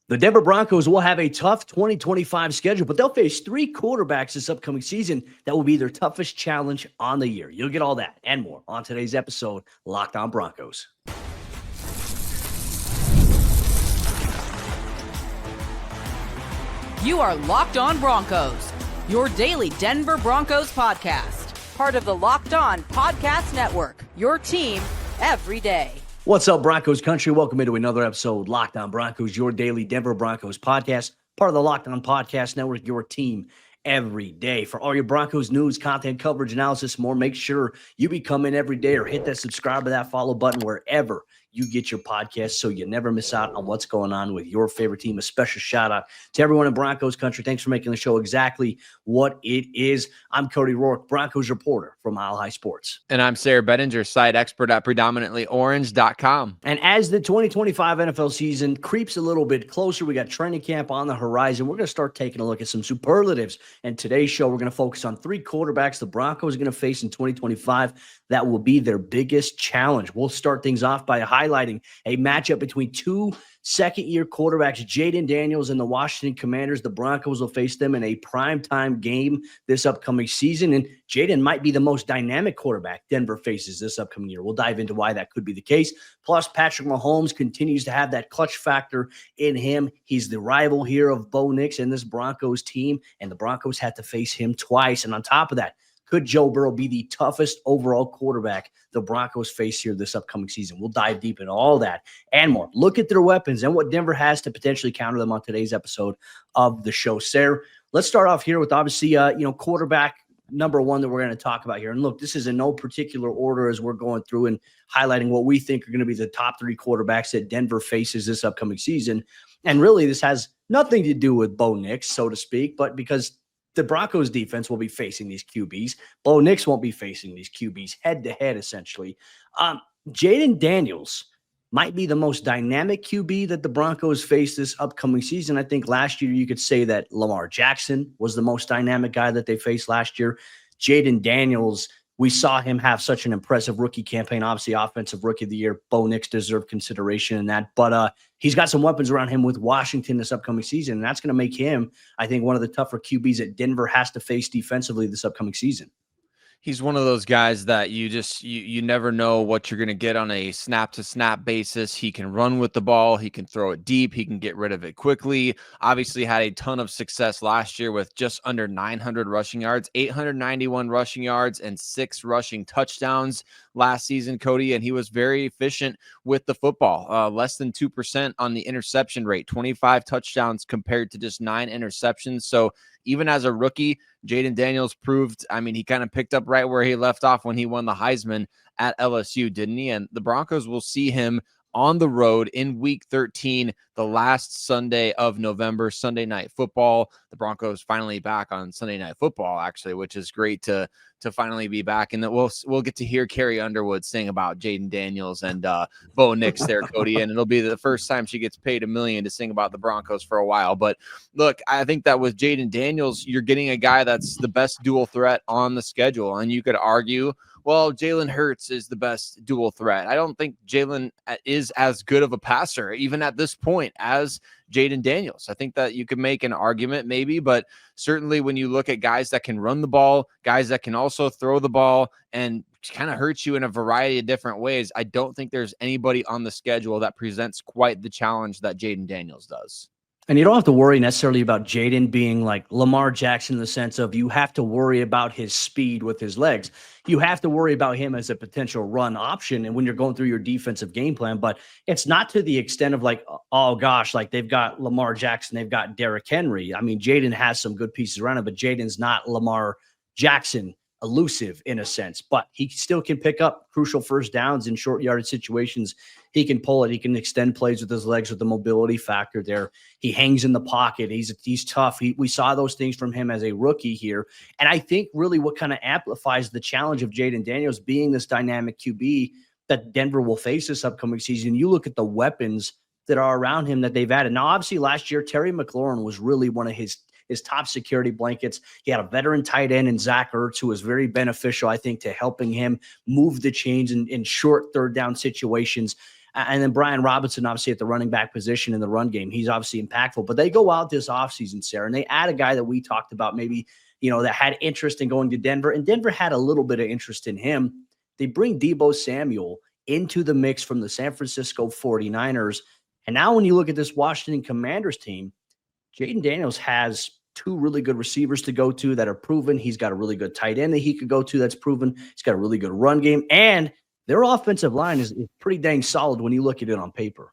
The Denver Broncos will have a tough 2025 schedule, but they'll face 3 quarterbacks this upcoming season that will be their toughest challenge on the year. You'll get all that and more on today's episode, Locked On Broncos. You are Locked On Broncos, your daily Denver Broncos podcast. Part of the Locked On Podcast Network, your team every day. What's up, Broncos Country? Welcome into another episode, Locked On Broncos, your daily Denver Broncos podcast, part of the Locked On Podcast Network, your team every day. For all your Broncos news, content, coverage, analysis, more, make sure you be coming every day or hit that subscribe or that follow button wherever you get your podcast so you never miss out on what's going on with your favorite team. A special shout out to everyone in Broncos Country. Thanks for making the show exactly what it is. I'm Cody Roark, Broncos reporter from Mile High Sports. And I'm Sayre Bedinger, site expert at predominantlyorange.com. And as the 2025 NFL season creeps a little bit closer, we got training camp on the horizon. We're going to start taking a look at some superlatives. And today's show, we're going to focus on 3 quarterbacks the Broncos are going to face in 2025 that will be their biggest challenge. We'll start things off by highlighting a matchup between 2 second-year quarterbacks, Jayden Daniels and the Washington Commanders. The Broncos will face them in a primetime game this upcoming season, and Jayden might be the most dynamic quarterback Denver faces this upcoming year. We'll dive into why that could be the case. Plus, Patrick Mahomes continues to have that clutch factor in him. He's the rival here of Bo Nix and this Broncos team, and the Broncos had to face him twice. And on top of that, could Joe Burrow be the toughest overall quarterback the Broncos face here this upcoming season? We'll dive deep into all that and more. Look at their weapons and what Denver has to potentially counter them on today's episode of the show. Sayre, let's start off here with obviously, quarterback number 1 that we're going to talk about here. And look, this is in no particular order as we're going through and highlighting what we think are going to be the top 3 quarterbacks that Denver faces this upcoming season. And really, this has nothing to do with Bo Nix, so to speak, but because the Broncos defense will be facing these QBs. Bo Nix won't be facing these QBs head-to-head, essentially. Jaden Daniels might be the most dynamic QB that the Broncos face this upcoming season. I think last year you could say that Lamar Jackson was the most dynamic guy that they faced last year. Jaden Daniels, we saw him have such an impressive rookie campaign, obviously offensive rookie of the year. Bo Nix deserved consideration in that. But he's got some weapons around him with Washington this upcoming season, and that's going to make him, I think, one of the tougher QBs that Denver has to face defensively this upcoming season. He's one of those guys that you never know what you're going to get on a snap-to-snap basis. He can run with the ball. He can throw it deep. He can get rid of it quickly. Obviously had a ton of success last year with just under 900 rushing yards, 891 rushing yards, and 6 rushing touchdowns last season, Cody, and he was very efficient with the football. Less than 2% on the interception rate, 25 touchdowns compared to just 9 interceptions. So even as a rookie, Jayden Daniels proved, he kind of picked up right where he left off when he won the Heisman at LSU, didn't he? And the Broncos will see him on the road in week 13, the last Sunday of November, Sunday Night Football. The Broncos finally back on Sunday Night Football, actually, which is great to finally be back. And that we'll get to hear Carrie Underwood sing about Jayden Daniels and Bo Nix there, Cody. And it'll be the first time she gets paid $1 million to sing about the Broncos for a while. But look, I think that with Jayden Daniels, you're getting a guy that's the best dual threat on the schedule. And you could argue, well, Jalen Hurts is the best dual threat. I don't think Jalen is as good of a passer, even at this point, as Jayden Daniels. I think that you could make an argument maybe, but certainly when you look at guys that can run the ball, guys that can also throw the ball and kind of hurt you in a variety of different ways, I don't think there's anybody on the schedule that presents quite the challenge that Jayden Daniels does. And you don't have to worry necessarily about Jayden being like Lamar Jackson in the sense of you have to worry about his speed with his legs. You have to worry about him as a potential run option and when you're going through your defensive game plan. But it's not to the extent of like, oh, gosh, like they've got Lamar Jackson, they've got Derrick Henry. Jayden has some good pieces around him, but Jayden's not Lamar Jackson elusive in a sense, but he still can pick up crucial first downs in short yardage situations. He can pull it. He can extend plays with his legs with the mobility factor there. He hangs in the pocket. He's tough. We saw those things from him as a rookie here. And I think really what kind of amplifies the challenge of Jayden Daniels being this dynamic QB that Denver will face this upcoming season. You look at the weapons that are around him that they've added. Now, obviously last year, Terry McLaurin was really one of his top security blankets. He had a veteran tight end in Zach Ertz, who was very beneficial, I think, to helping him move the chains in short third down situations. And then Brian Robinson, obviously at the running back position in the run game, he's obviously impactful. But they go out this offseason, Sarah, and they add a guy that we talked about maybe, that had interest in going to Denver. And Denver had a little bit of interest in him. They bring Deebo Samuel into the mix from the San Francisco 49ers. And now when you look at this Washington Commanders team, Jayden Daniels has two really good receivers to go to that are proven. He's got a really good tight end that he could go to that's proven. He's got a really good run game. And their offensive line is pretty dang solid when you look at it on paper.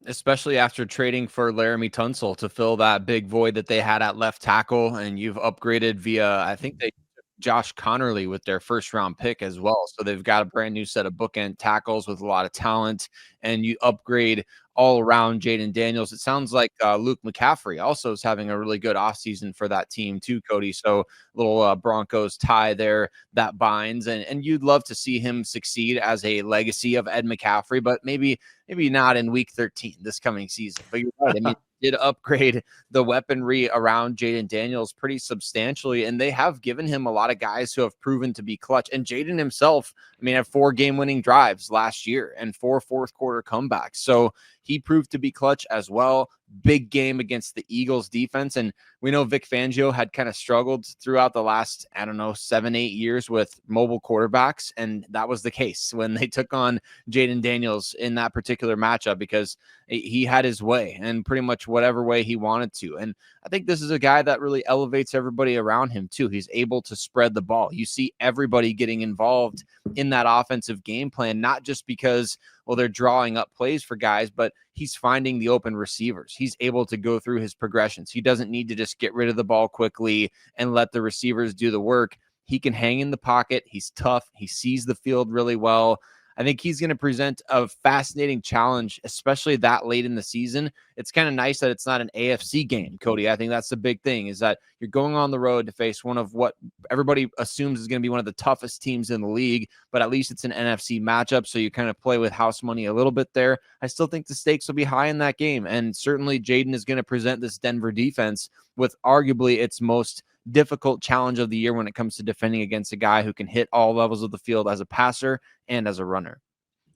Especially after trading for Laramie Tunsil to fill that big void that they had at left tackle. And you've upgraded via, I think they Josh Connerly with their first round pick as well. So they've got a brand new set of bookend tackles with a lot of talent, and you upgrade all around Jaden Daniels. It sounds like Luke McCaffrey also is having a really good offseason for that team too, Cody. So little Broncos tie there that binds, and you'd love to see him succeed as a legacy of Ed McCaffrey, but maybe not in week 13 this coming season. But you're right. I mean, did upgrade the weaponry around Jaden Daniels pretty substantially, and they have given him a lot of guys who have proven to be clutch. And Jaden himself, had 4 game-winning drives last year and 4 fourth-quarter comebacks. So he proved to be clutch as well. Big game against the Eagles defense. And we know Vic Fangio had kind of struggled throughout the last, 7-8 years with mobile quarterbacks. And that was the case when they took on Jaden Daniels in that particular matchup, because he had his way and pretty much whatever way he wanted to. And I think this is a guy that really elevates everybody around him too. He's able to spread the ball. You see everybody getting involved in that offensive game plan, not just because, they're drawing up plays for guys, but he's finding the open receivers. He's able to go through his progressions. He doesn't need to just get rid of the ball quickly and let the receivers do the work. He can hang in the pocket. He's tough. He sees the field really well. I think he's going to present a fascinating challenge, especially that late in the season. It's kind of nice that it's not an AFC game, Cody. I think that's the big thing, is that you're going on the road to face one of what everybody assumes is going to be one of the toughest teams in the league, but at least it's an NFC matchup, so you kind of play with house money a little bit there. I still think the stakes will be high in that game, and certainly Jaden is going to present this Denver defense with arguably its most difficult challenge of the year when it comes to defending against a guy who can hit all levels of the field as a passer and as a runner.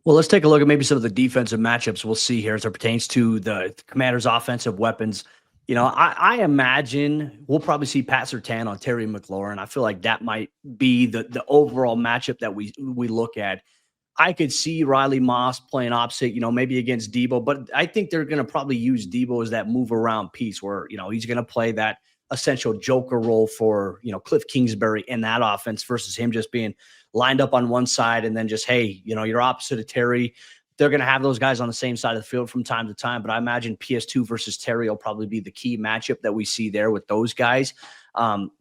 Well, let's take a look at maybe some of the defensive matchups we'll see here as it pertains to the Commanders' offensive weapons. I imagine we'll probably see Pat Surtain on Terry McLaurin. I feel like that might be the overall matchup that we look at. I could see Riley Moss playing opposite, maybe against Deebo, but I think they're going to probably use Deebo as that move around piece where, he's going to play that essential joker role for, Cliff Kingsbury in that offense versus him just being lined up on one side and then just, hey, you're opposite of Terry. They're going to have those guys on the same side of the field from time to time, but I imagine PS2 versus Terry will probably be the key matchup that we see there with those guys.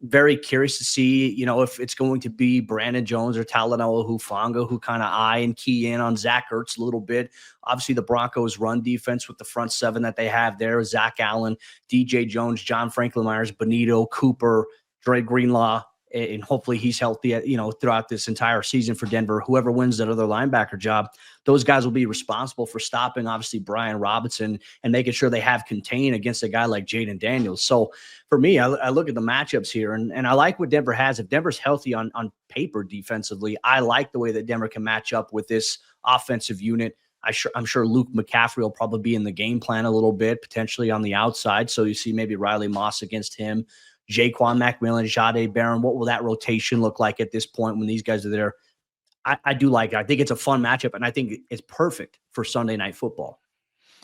Very curious to see, if it's going to be Brandon Jones or Talanoa Hufanga who kind of eye and key in on Zach Ertz a little bit. Obviously, the Broncos run defense with the front 7 that they have there, Zach Allen, DJ Jones, John Franklin Myers, Benito, Cooper, Dre Greenlaw, and hopefully he's healthy, throughout this entire season for Denver. Whoever wins that other linebacker job, those guys will be responsible for stopping, obviously, Brian Robinson and making sure they have contain against a guy like Jayden Daniels. So for me, I look at the matchups here, and I like what Denver has. If Denver's healthy on paper defensively, I like the way that Denver can match up with this offensive unit. I'm sure Luke McCaffrey will probably be in the game plan a little bit, potentially on the outside. So you see maybe Riley Moss against him, Jaquan McMillan, Jahdae Barron. What will that rotation look like at this point when these guys are there? I do like it. I think it's a fun matchup, and I think it's perfect for Sunday Night Football.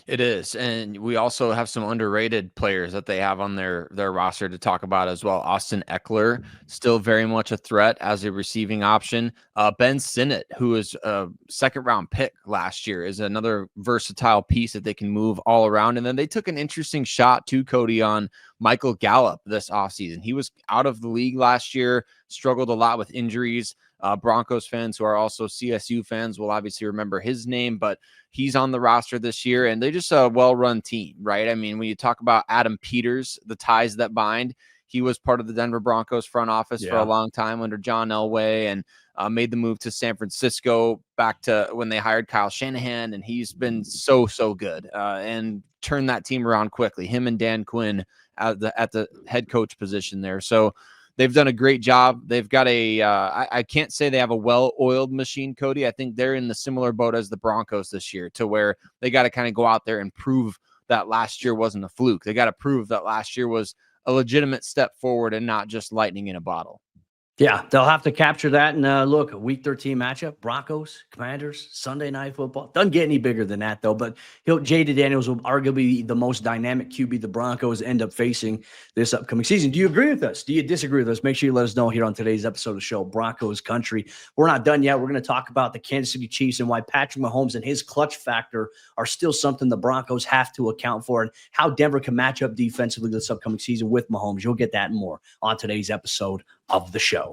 It is. And we also have some underrated players that they have on their roster to talk about as well. Austin Eckler, still very much a threat as a receiving option. Ben Sinnott, who was a second-round pick last year, is another versatile piece that they can move all around. And then they took an interesting shot too, Cody, on Michael Gallup this offseason. He was out of the league last year, struggled a lot with injuries. Broncos fans who are also CSU fans will obviously remember his name, but he's on the roster this year, and they're just a well-run team, right? I mean, when you talk about Adam Peters, the ties that bind, he was part of the Denver Broncos front office for a long time under John Elway, and made the move to San Francisco back to when they hired Kyle Shanahan, and he's been so good and turned that team around quickly, him and Dan Quinn at the head coach position there. So they've done a great job. They've got I can't say they have a well-oiled machine, Cody. I think they're in the similar boat as the Broncos this year, to where they got to kind of go out there and prove that last year wasn't a fluke. They got to prove that last year was a legitimate step forward and not just lightning in a bottle. Yeah, they'll have to capture that. And look, a Week 13 matchup, Broncos, Commanders, Sunday Night Football. Doesn't get any bigger than that, though. But Jayden Daniels will arguably be the most dynamic QB the Broncos end up facing this upcoming season. Do you agree with us? Do you disagree with us? Make sure you let us know here on today's episode of the show, Broncos Country. We're not done yet. We're going to talk about the Kansas City Chiefs and why Patrick Mahomes and his clutch factor are still something the Broncos have to account for, and how Denver can match up defensively this upcoming season with Mahomes. You'll get that and more on today's episode of the show.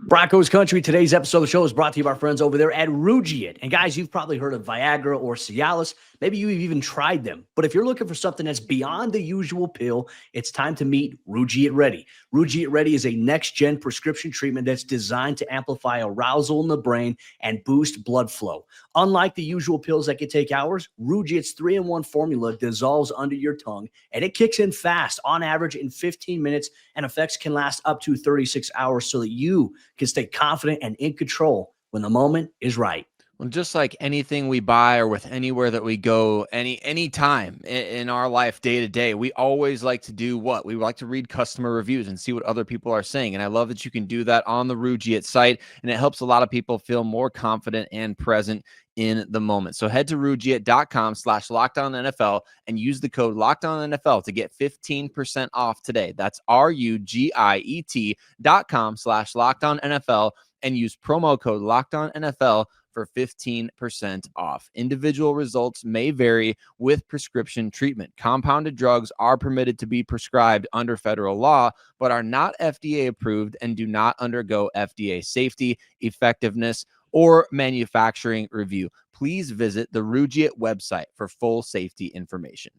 Broncos Country, today's episode of the show is brought to you by our friends over there at Rugiet. And guys, you've probably heard of Viagra or Cialis. Maybe you've even tried them. But if you're looking for something that's beyond the usual pill, it's time to meet Rugiet Ready. Rugiet Ready is a next-gen prescription treatment that's designed to amplify arousal in the brain and boost blood flow. Unlike the usual pills that can take hours, Rugiet's 3-in-1 formula dissolves under your tongue, and it kicks in fast, on average in 15 minutes, and effects can last up to 36 hours so that you can stay confident and in control when the moment is right. Well, just like anything we buy or with anywhere that we go, any time in our life, day to day, we always like to do what? We like to read customer reviews and see what other people are saying. And I love that you can do that on the Rugiet site, and it helps a lot of people feel more confident and present in the moment. So head to Rugiet.com/LockedOnNFL and use the code LockedOnNFL to get 15% off today. That's Rugiet.com/LockedOnNFL and use promo code LockedOnNFL for 15% off. Individual results may vary with prescription treatment. Compounded drugs are permitted to be prescribed under federal law, but are not FDA approved and do not undergo FDA safety, effectiveness, or manufacturing review. Please visit the Rugiet website for full safety information.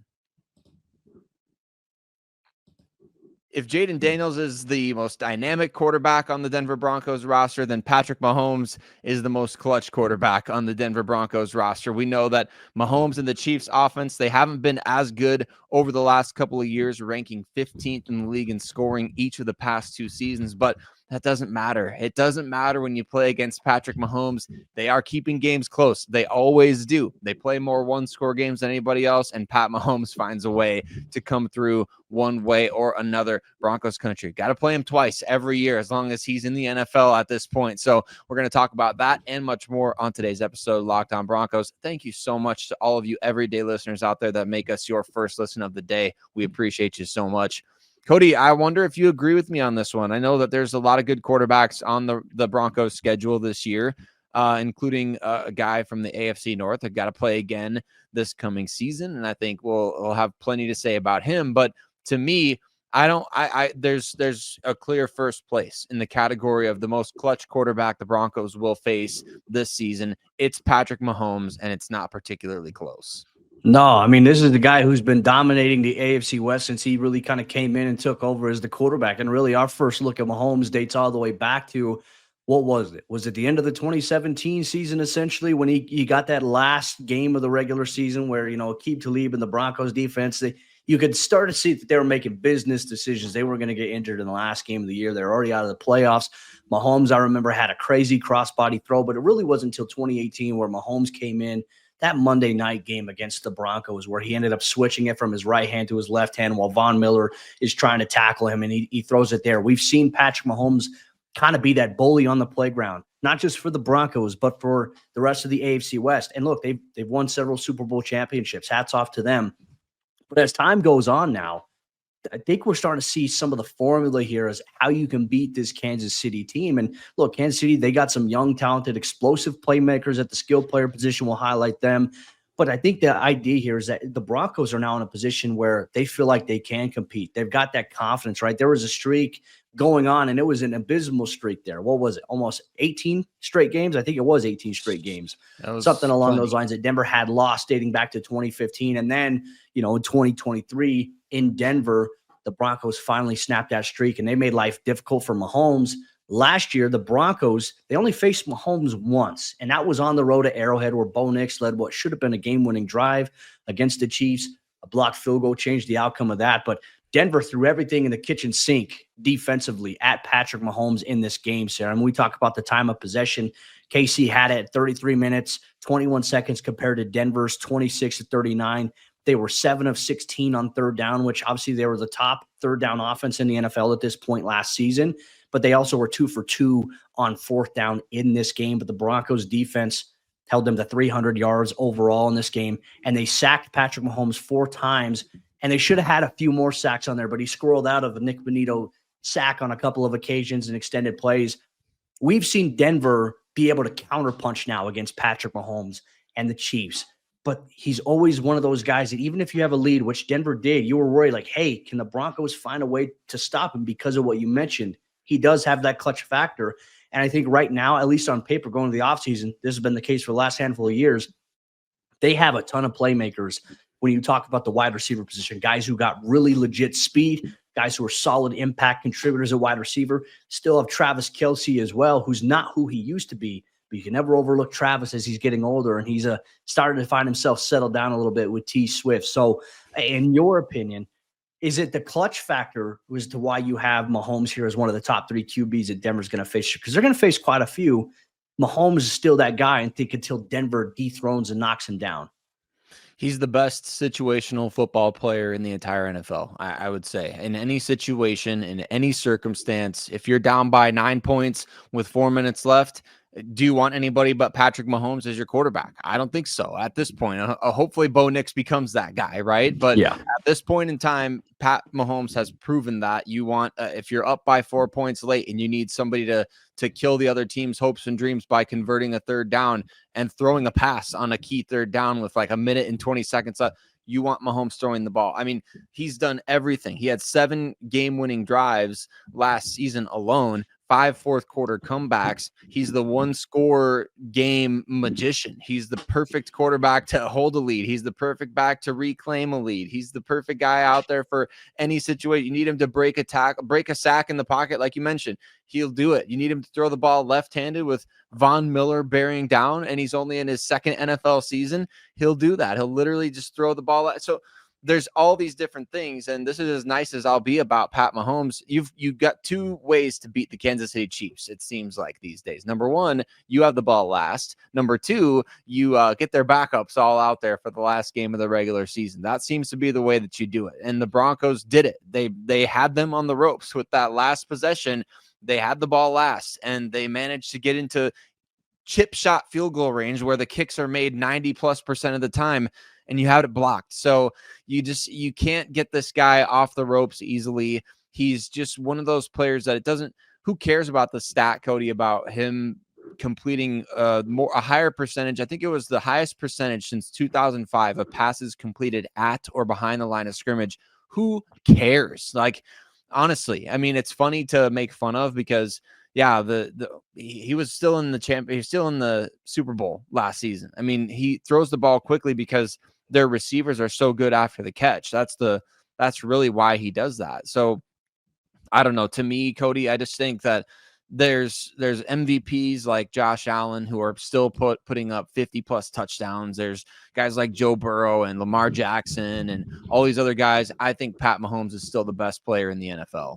If Jaden Daniels is the most dynamic quarterback on the Denver Broncos roster, then Patrick Mahomes is the most clutch quarterback on the Denver Broncos roster. We know that Mahomes and the Chiefs offense, they haven't been as good over the last couple of years, ranking 15th in the league in scoring each of the past 2 seasons, but that doesn't matter. It doesn't matter when you play against Patrick Mahomes. They are keeping games close. They always do. They play more one-score games than anybody else, and Pat Mahomes finds a way to come through one way or another. Broncos Country, got to play him twice every year as long as he's in the NFL at this point. So we're going to talk about that and much more on today's episode of Locked On Broncos. Thank you so much to all of you everyday listeners out there that make us your first listen of the day. We appreciate you so much. Cody, I wonder if you agree with me on this one. I know that there's a lot of good quarterbacks on the Broncos schedule this year, including a guy from the AFC North that got to play again this coming season, and I think we'll have plenty to say about him. But to me, there's a clear first place in the category of the most clutch quarterback the Broncos will face this season. It's Patrick Mahomes, and it's not particularly close. No, I mean, this is the guy who's been dominating the AFC West since he really kind of came in and took over as the quarterback. And really, our first look at Mahomes dates all the way back to, what was it? Was it the end of the 2017 season, essentially, when he got that last game of the regular season where, Aqib Talib and the Broncos defense, you could start to see that they were making business decisions. They were going to get injured in the last game of the year. They're already out of the playoffs. Mahomes, I remember, had a crazy crossbody throw, but it really wasn't until 2018 where Mahomes came in, that Monday night game against the Broncos, where he ended up switching it from his right hand to his left hand while Von Miller is trying to tackle him, and he throws it there. We've seen Patrick Mahomes kind of be that bully on the playground, not just for the Broncos, but for the rest of the AFC West. And look, they've won several Super Bowl championships. Hats off to them. But as time goes on now, I think we're starting to see some of the formula here as how you can beat this Kansas City team. And look, Kansas City, they got some young, talented, explosive playmakers at the skill player position. We'll highlight them. But I think the idea here is that the Broncos are now in a position where they feel like they can compete. They've got that confidence, right? There was a streak going on, and it was an abysmal streak there. What was it? Almost 18 straight games? I think it was 18 straight games. Something along those lines that Denver had lost dating back to 2015. And then, in 2023 in Denver, the Broncos finally snapped that streak, and they made life difficult for Mahomes. Last year, the Broncos, they only faced Mahomes once, and that was on the road at Arrowhead, where Bo Nix led what should have been a game-winning drive against the Chiefs. A blocked field goal changed the outcome of that. But Denver threw everything in the kitchen sink defensively at Patrick Mahomes in this game, Sarah. And we talk about the time of possession. KC had it at 33 minutes, 21 seconds compared to Denver's 26 to 39. They were 7 of 16 on third down, which obviously they were the top third down offense in the NFL at this point last season. But they also were 2 for 2 on fourth down in this game. But the Broncos defense held them to 300 yards overall in this game. And they sacked Patrick Mahomes 4 times. And they should have had a few more sacks on there, but he squirreled out of a Nick Bonito sack on a couple of occasions and extended plays. We've seen Denver be able to counterpunch now against Patrick Mahomes and the Chiefs. But he's always one of those guys that even if you have a lead, which Denver did, you were worried like, hey, can the Broncos find a way to stop him because of what you mentioned? He does have that clutch factor. And I think right now, at least on paper, going to the offseason, this has been the case for the last handful of years, they have a ton of playmakers when you talk about the wide receiver position, guys who got really legit speed, guys who are solid impact contributors at wide receiver. Still have Travis Kelce as well, who's not who he used to be, but you can never overlook Travis as he's getting older, and he's starting to find himself settled down a little bit with T. Swift. So in your opinion, is it the clutch factor as to why you have Mahomes here as one of the top 3 QBs that Denver's going to face? Because they're going to face quite a few. Mahomes is still that guy, I think, until Denver dethrones and knocks him down. He's the best situational football player in the entire NFL, I would say. In any situation, in any circumstance, if you're down by 9 points with 4 minutes left, do you want anybody but Patrick Mahomes as your quarterback? I don't think so at this point. Hopefully Bo Nix becomes that guy, right? But yeah, at this point in time, Pat Mahomes has proven that you want, if you're up by 4 points late and you need somebody to kill the other team's hopes and dreams by converting a third down and throwing a pass on a key third down with like a minute and 20 seconds left, you want Mahomes throwing the ball. I mean, he's done everything. He had 7 game-winning drives last season alone, 5 fourth quarter comebacks. He's the 1-score game magician. He's the perfect quarterback to hold a lead. He's the perfect back to reclaim a lead. He's the perfect guy out there for any situation. You need him to break a sack in the pocket, like you mentioned. He'll do it. You need him to throw the ball left-handed with Von Miller bearing down, and he's only in his 2nd NFL season. He'll do that. He'll literally just throw the ball. So there's all these different things, and this is as nice as I'll be about Pat Mahomes. You've got 2 ways to beat the Kansas City Chiefs, it seems like these days. Number 1, you have the ball last. Number 2, you get their backups all out there for the last game of the regular season. That seems to be the way that you do it, and the Broncos did it. They had them on the ropes with that last possession. They had the ball last, and they managed to get into chip shot field goal range where the kicks are made 90+% of the time, and you had it blocked. So you can't get this guy off the ropes easily. He's just one of those players that who cares about the stat, Cody, about him completing a higher percentage. I think it was the highest percentage since 2005 of passes completed at or behind the line of scrimmage. Who cares? Like, honestly, I mean, it's funny to make fun of because yeah, he was still in he was still in the Super Bowl last season. I mean, he throws the ball quickly because their receivers are so good after the catch. That's really why he does that. So I don't know. To me, Cody, I just think that there's MVPs like Josh Allen who are still putting up 50+ touchdowns. There's guys like Joe Burrow and Lamar Jackson and all these other guys. I think Pat Mahomes is still the best player in the NFL.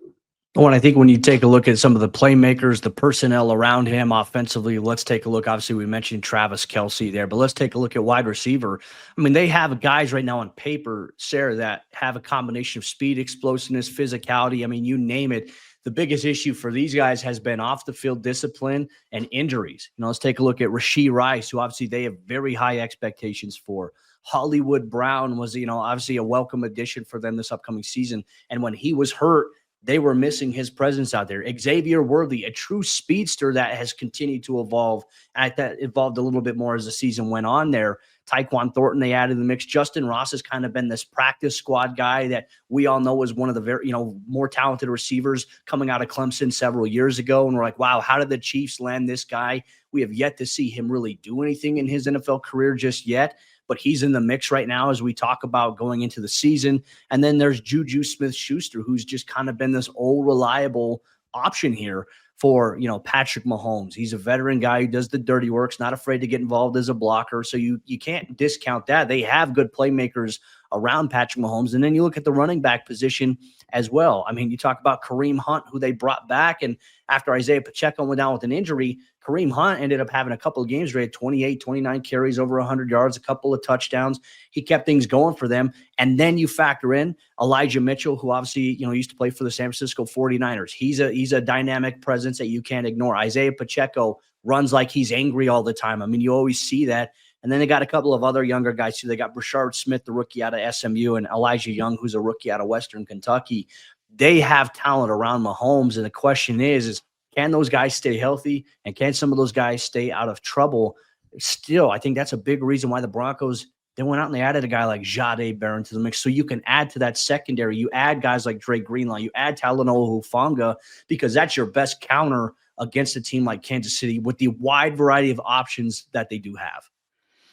Well, and I think when you take a look at some of the playmakers, the personnel around him offensively, let's take a look. Obviously, we mentioned Travis Kelce there, but let's take a look at wide receiver. I mean, they have guys right now on paper, Sarah, that have a combination of speed, explosiveness, physicality. I mean, you name it. The biggest issue for these guys has been off the field discipline and injuries. Let's take a look at Rashee Rice, who obviously they have very high expectations for. Hollywood Brown was, obviously a welcome addition for them this upcoming season. And when he was hurt, they were missing his presence out there. Xavier Worthy, a true speedster that has continued to evolve. And I thought evolved a little bit more as the season went on there. Tyquan Thornton, they added in the mix. Justin Ross has kind of been this practice squad guy that we all know was one of the very, more talented receivers coming out of Clemson several years ago. And we're like, wow, how did the Chiefs land this guy? We have yet to see him really do anything in his NFL career just yet. But he's in the mix right now as we talk about going into the season. And then there's Juju Smith-Schuster, who's just kind of been this old, reliable option here for, Patrick Mahomes. He's a veteran guy who does the dirty work, not afraid to get involved as a blocker. So you can't discount that. They have good playmakers around Patrick Mahomes. And then you look at the running back position as well. I mean, you talk about Kareem Hunt, who they brought back, and after Isaiah Pacheco went down with an injury, Kareem Hunt ended up having a couple of games where he had 28, 29 carries, over 100 yards, a couple of touchdowns. He kept things going for them. And then you factor in Elijah Mitchell, who obviously, used to play for the San Francisco 49ers. He's a dynamic presence that you can't ignore. Isaiah Pacheco runs like he's angry all the time. I mean, you always see that. And then they got a couple of other younger guys too. They got Brashard Smith, the rookie out of SMU, and Elijah Young, who's a rookie out of Western Kentucky. They have talent around Mahomes. And the question is can those guys stay healthy? And can some of those guys stay out of trouble? Still, I think that's a big reason why the Broncos, they went out and they added a guy like Jade Barron to the mix. So you can add to that secondary. You add guys like Drake Greenlaw. You add Talanoa Hufanga, because that's your best counter against a team like Kansas City with the wide variety of options that they do have.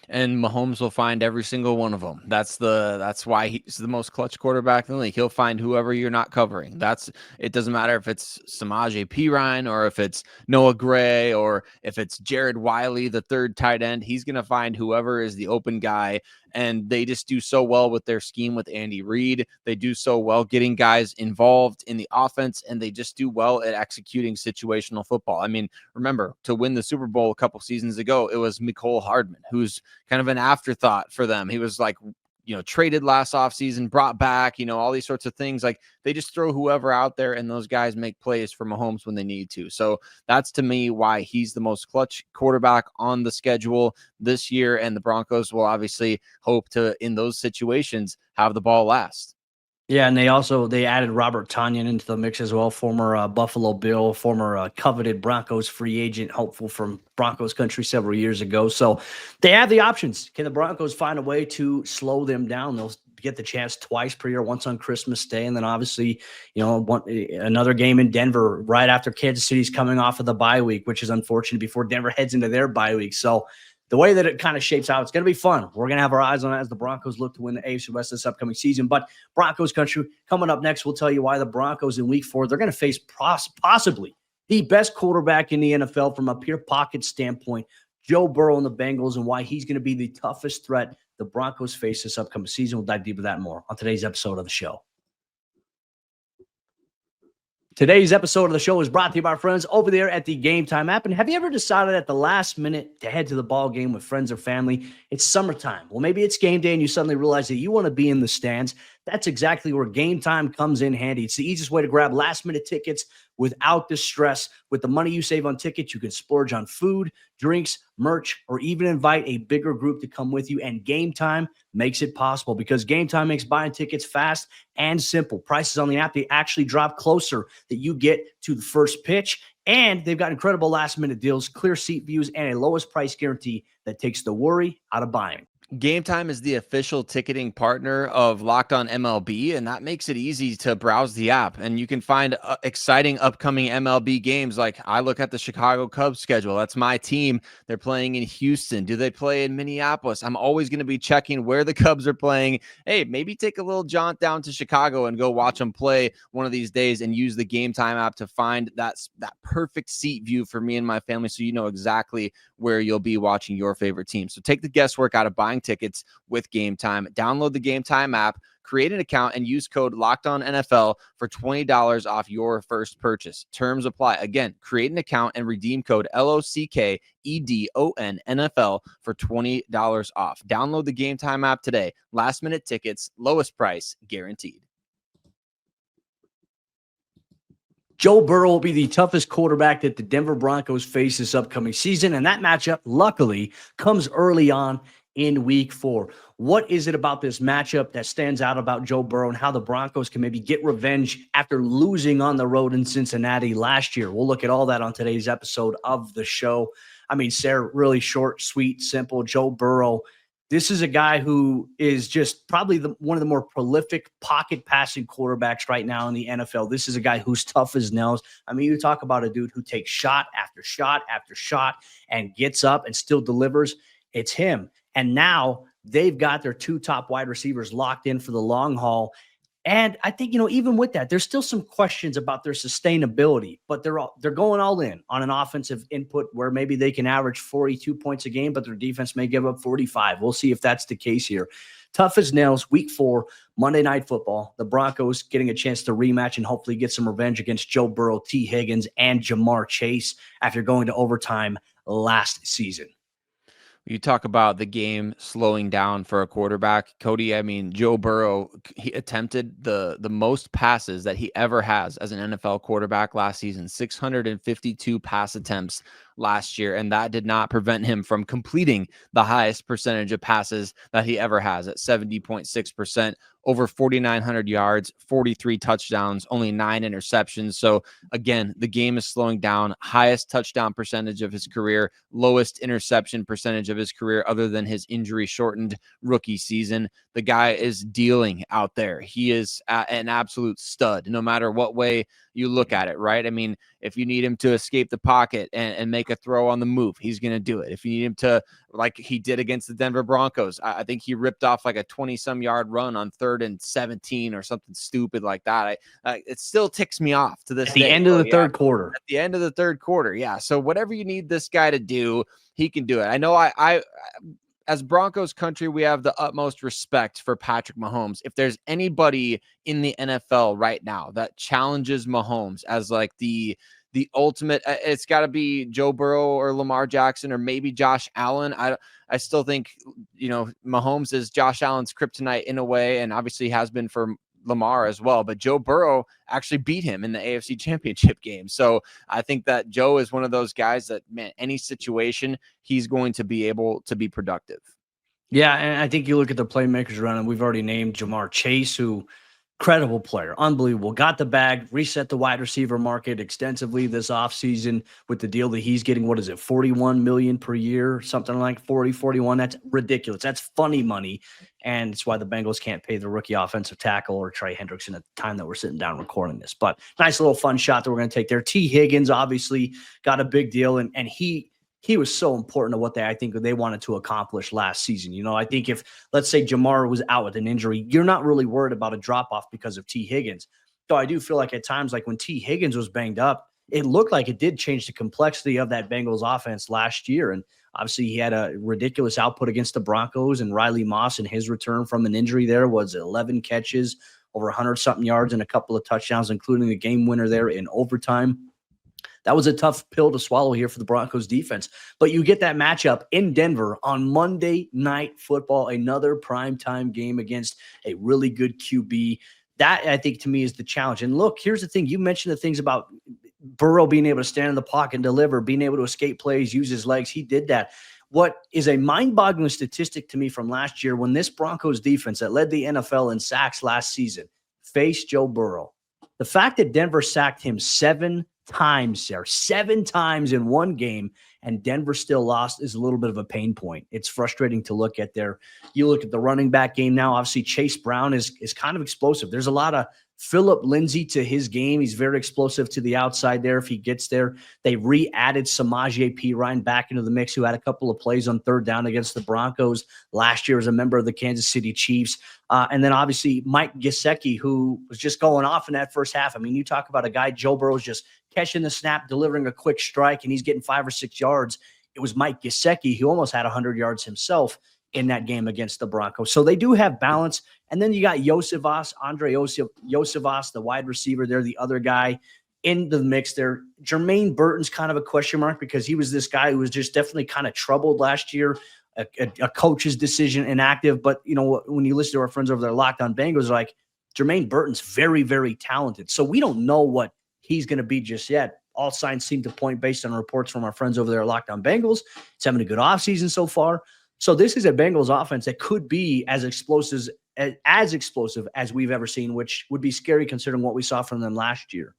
And Mahomes will find every single one of them. That's why he's the most clutch quarterback in the league. He'll find whoever you're not covering. It doesn't matter if it's Samaje Perine or if it's Noah Gray or if it's Jared Wiley, the third tight end. He's going to find whoever is the open guy. And they just do so well with their scheme with Andy Reid. They do so well getting guys involved in the offense, and they just do well at executing situational football. I mean, remember, to win the Super Bowl a couple seasons ago, it was Mecole Hardman, who's kind of an afterthought for them. He was like, traded last offseason, brought back, all these sorts of things. Like, they just throw whoever out there, and those guys make plays for Mahomes when they need to. So that's, to me, why he's the most clutch quarterback on the schedule this year. And the Broncos will obviously hope to, in those situations, have the ball last. Yeah, and they added Robert Tonyan into the mix as well, former Buffalo Bill, former coveted Broncos free agent, hopeful from Broncos Country several years ago. So they have the options. Can the Broncos find a way to slow them down? They'll get the chance twice per year, once on Christmas Day, and then obviously, another game in Denver right after Kansas City's coming off of the bye week, which is unfortunate, before Denver heads into their bye week. So the way that it kind of shapes out, it's going to be fun. We're going to have our eyes on it as the Broncos look to win the AFC West this upcoming season. But Broncos Country, coming up next, we'll tell you why the Broncos in Week 4, they're going to face possibly the best quarterback in the NFL from a pure pocket standpoint, Joe Burrow and the Bengals, and why he's going to be the toughest threat the Broncos face this upcoming season. We'll dive deeper into that and more on today's episode of the show. Today's episode of the show is brought to you by our friends over there at the Gametime app. And have you ever decided at the last minute to head to the ball game with friends or family? It's summertime. Well, maybe it's game day and you suddenly realize that you want to be in the stands. That's exactly where Gametime comes in handy. It's the easiest way to grab last-minute tickets without the stress. With the money you save on tickets, you can splurge on food, drinks, merch, or even invite a bigger group to come with you. And Gametime makes it possible, because Gametime makes buying tickets fast and simple. Prices on the app, they actually drop closer that you get to the first pitch. And they've got incredible last-minute deals, clear seat views, and a lowest price guarantee that takes the worry out of buying. Gametime is the official ticketing partner of Locked On MLB, and that makes it easy to browse the app. And you can find exciting upcoming MLB games. Like, I look at the Chicago Cubs schedule. That's my team. They're playing in Houston. Do they play in Minneapolis? I'm always going to be checking where the Cubs are playing. Hey, maybe take a little jaunt down to Chicago and go watch them play one of these days, and use the Gametime app to find that perfect seat view for me and my family, so you know exactly where you'll be watching your favorite team. So take the guesswork out of buying tickets with Gametime. Download the Gametime app, create an account, and use code LOCKEDONNFL for $20 off your first purchase. Terms apply. Again, create an account and redeem code LOCKEDONNFL for $20 off. Download the Gametime app today. Last minute tickets, lowest price guaranteed. Joe Burrow will be the toughest quarterback that the Denver Broncos face this upcoming season, and that matchup, luckily, comes early on in Week 4. What is it about this matchup that stands out about Joe Burrow, and how the Broncos can maybe get revenge after losing on the road in Cincinnati last year? We'll look at all that on today's episode of the show. I mean, Sayre, really short, sweet, simple. Joe Burrow, this is a guy who is just probably one of the more prolific pocket passing quarterbacks right now in the NFL. This is a guy who's tough as nails. I mean, you talk about a dude who takes shot after shot after shot and gets up and still delivers. It's him. And now they've got their two top wide receivers locked in for the long haul. And I think, even with that, there's still some questions about their sustainability, but they're going all in on an offensive input where maybe they can average 42 points a game, but their defense may give up 45. We'll see if that's the case here. tough as nails, week 4, Monday Night Football. The Broncos getting a chance to rematch and hopefully get some revenge against Joe Burrow, T. Higgins, and Jamar Chase after going to overtime last season. You talk about the game slowing down for a quarterback, Cody. I mean, Joe Burrow, he attempted the most passes that he ever has as an NFL quarterback last season, 652 pass attempts last year, and that did not prevent him from completing the highest percentage of passes that he ever has at 70.6%, over 4,900 yards, 43 touchdowns, only 9 interceptions. So again, the game is slowing down. Highest touchdown percentage of his career, lowest interception percentage of his career, other than his injury shortened rookie season. The guy is dealing out there. He is an absolute stud, no matter what way you look at it, right? I mean, if you need him to escape the pocket and make a throw on the move, he's going to do it. If you need him to, like he did against the Denver Broncos, I think he ripped off like a 20-some yard run on 3rd and 17 or something stupid like that. It still ticks me off to this day. At the end of the third quarter. At the end of the third quarter, yeah. So whatever you need this guy to do, he can do it. I know I as Broncos country, we have the utmost respect for Patrick Mahomes. If there's anybody in the NFL right now that challenges Mahomes as like the ultimate, it's got to be Joe Burrow or Lamar Jackson or maybe Josh Allen. I still think, Mahomes is Josh Allen's kryptonite in a way, and obviously has been for Lamar as well, but Joe Burrow actually beat him in the AFC Championship game. So I think that Joe is one of those guys that, man, any situation, he's going to be able to be productive. Yeah, and I think you look at the playmakers around him. We've already named Jamar Chase, who credible player, unbelievable. Got the bag, reset the wide receiver market extensively this offseason with the deal that he's getting. What is it, $41 million per year, something like 40, 41. That's ridiculous. That's funny money. And it's why the Bengals can't pay the rookie offensive tackle or Trey Hendrickson at the time that we're sitting down recording this. But nice little fun shot that we're going to take there. T. Higgins obviously got a big deal, and he was so important to what I think they wanted to accomplish last season. I think if, let's say, Jamar was out with an injury, you're not really worried about a drop-off because of T. Higgins. So I do feel like at times, like when T. Higgins was banged up, it looked like it did change the complexity of that Bengals offense last year. And obviously he had a ridiculous output against the Broncos, and Riley Moss in his return from an injury there was 11 catches, over 100-something yards and a couple of touchdowns, including the game winner there in overtime. That was a tough pill to swallow here for the Broncos defense. But you get that matchup in Denver on Monday Night Football, another primetime game against a really good QB. That, I think, to me, is the challenge. And look, here's the thing. You mentioned the things about Burrow being able to stand in the pocket and deliver, being able to escape plays, use his legs. He did that. What is a mind-boggling statistic to me from last year, when this Broncos defense that led the NFL in sacks last season faced Joe Burrow, the fact that Denver sacked him 7 times in one game, and Denver still lost, is a little bit of a pain point. It's frustrating to look at there. You look at the running back game now, obviously Chase Brown is kind of explosive. There's a lot of Phillip Lindsay to his game. He's very explosive to the outside there if he gets there. They re-added Samaje Perine back into the mix, who had a couple of plays on 3rd down against the Broncos last year as a member of the Kansas City Chiefs. And then obviously Mike Gesicki, who was just going off in that first half. I mean, you talk about a guy, Joe Burrow's just catching the snap, delivering a quick strike, and he's getting 5 or 6 yards. It was Mike Gesicki who almost had 100 yards himself in that game against the Broncos. So they do have balance. And then you got Andre Iosivas, the wide receiver there, the other guy in the mix there. Jermaine Burton's kind of a question mark because he was this guy who was just definitely kind of troubled last year, a coach's decision, inactive. But, when you listen to our friends over there, Locked On Bengals, like, Jermaine Burton's very, very talented. So we don't know what he's going to be just yet. All signs seem to point, based on reports from our friends over there at Locked On Bengals, it's having a good offseason so far. So this is a Bengals offense that could be as explosive as we've ever seen, which would be scary considering what we saw from them last year.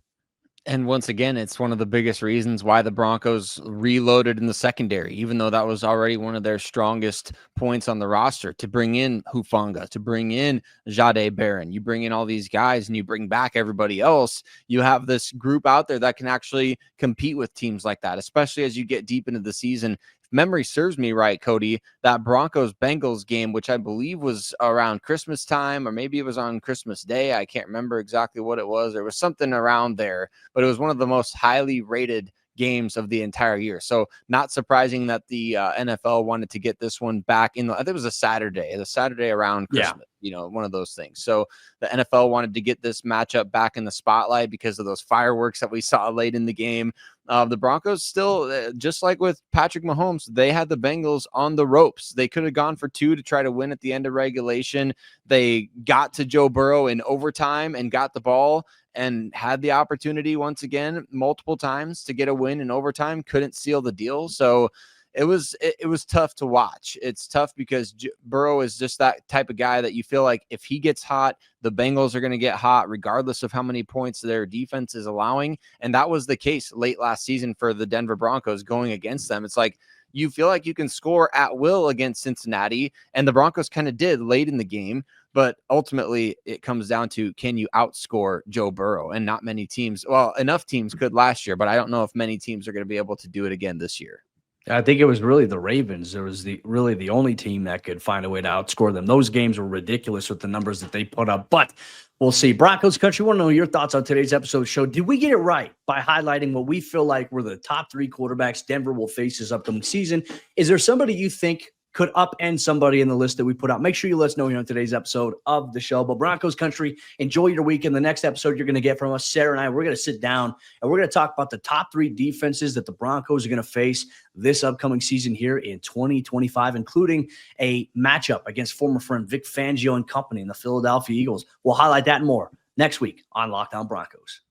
And once again, it's one of the biggest reasons why the Broncos reloaded in the secondary, even though that was already one of their strongest points on the roster, to bring in Hufanga, to bring in Jahdae Barron. You bring in all these guys and you bring back everybody else. You have this group out there that can actually compete with teams like that, especially as you get deep into the season. Memory serves me right, Cody, that Broncos-Bengals game, which I believe was around Christmas time, or maybe it was on Christmas Day. I can't remember exactly what it was. There was something around there, but it was one of the most highly rated games of the entire year. So not surprising that the NFL wanted to get this one back I think it was the Saturday around Christmas, one of those things. So the NFL wanted to get this matchup back in the spotlight because of those fireworks that we saw late in the game. The Broncos still, just like with Patrick Mahomes, they had the Bengals on the ropes. They could have gone for 2 to try to win at the end of regulation. They got to Joe Burrow in overtime and got the ball and had the opportunity once again multiple times to get a win in overtime, couldn't seal the deal. So it was tough to watch. It's tough because Burrow is just that type of guy that you feel like if he gets hot, the Bengals are going to get hot regardless of how many points their defense is allowing. And that was the case late last season for the Denver Broncos going against them. It's like you feel like you can score at will against Cincinnati, and the Broncos kind of did late in the game. But ultimately, it comes down to, can you outscore Joe Burrow? And not many teams, well, enough teams could last year, but I don't know if many teams are going to be able to do it again this year. I think it was really the Ravens. There was really the only team that could find a way to outscore them. Those games were ridiculous with the numbers that they put up, but we'll see. Broncos Country, want to know your thoughts on today's episode show. Did we get it right by highlighting what we feel like were the top 3 quarterbacks Denver will face this upcoming season? Is there somebody you think could upend somebody in the list that we put out? Make sure you let us know here on today's episode of the show. But Broncos Country, enjoy your weekend. The next episode you're going to get from us, Sayre and I, we're going to sit down and we're going to talk about the top 3 defenses that the Broncos are going to face this upcoming season here in 2025, including a matchup against former friend Vic Fangio and company in the Philadelphia Eagles. We'll highlight that and more next week on Locked On Broncos.